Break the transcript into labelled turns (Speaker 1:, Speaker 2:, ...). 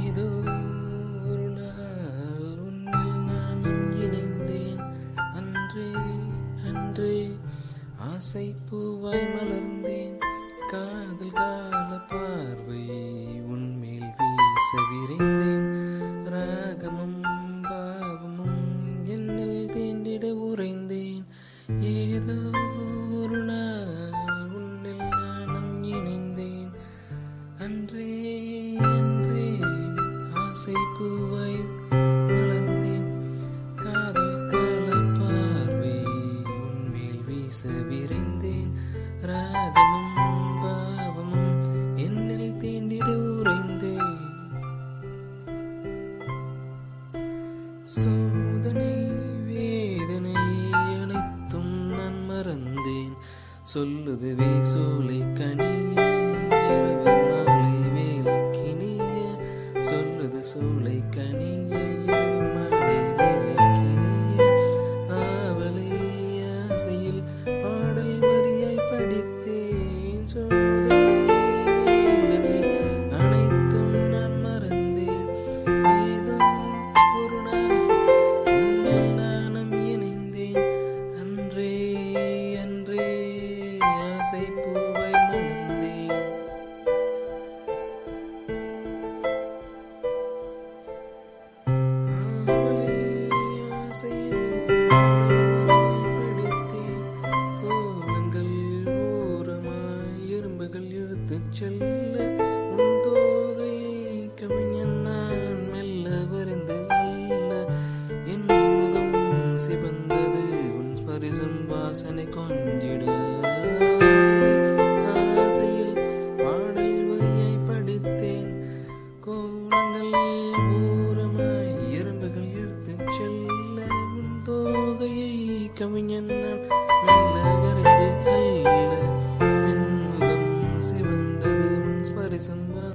Speaker 1: ஏதோ ஒரு நாள் உன்னில் நானும் இணைந்தேன். அன்றே அன்றே ஆசை பூவாய் மலர்ந்தேன். காதல் கால பார்வை உன்மேல் வீச விரைந்தேன். ராகமும் பாவமும் என்னில் தேண்டிட உறைந்தேன். ஏதோ ஒரு நாள் உன்னில் நானும் இணைந்தேன். அன்றே அன்றே ஆசை பூவாய் மலர்ந்தேன். காதல் கால பார்வை உன்மேல் வீச விரைந்தேன். ராகமும் பாவமும் என்னில் தேண்டிட உறைந்தேன். சோதனை வேதனை அனைத்தும் நான் மறந்தேன். சொல்லுதுவே சோலை கனிய இரவு மாலை வேலைக்கினிய. சொல்லுது சோலை கனிய இரவு மாலை வேலைக்கினிய. ஆவலை ஆசையில் பாடல் வரியாய் படித்தேன். சோதனை வேதனை அனைத்தும் நான் மறந்தேன். ஏதோ ஒரு நாள் உன்னில் நானும் இணைந்தேன். அன்றே அன்றே ஆசை பூவாய் மலர்ந்தேன். ஆவலை ஆசையில் பாடல் வரியாய் படித்தேன். கோலங்கள் ஓரமாய் எறும்புகள் இழுத்துச் செல்ல உன் தோகையை கவிஞன் நான் மெல்ல வரைந்து அல்ல. என் முகம் சிவந்தது உன் ஸ்பரிசம் வாசனை கொஞ்சிட. ஆசையில் பாடல் வரியாய் படித்தேன். கோலங்கள் ஓரமாய் எறும்புகள் இழுத்துச் செல்ல உன் தோகையை கவிஞன் நான் மெல்ல வரை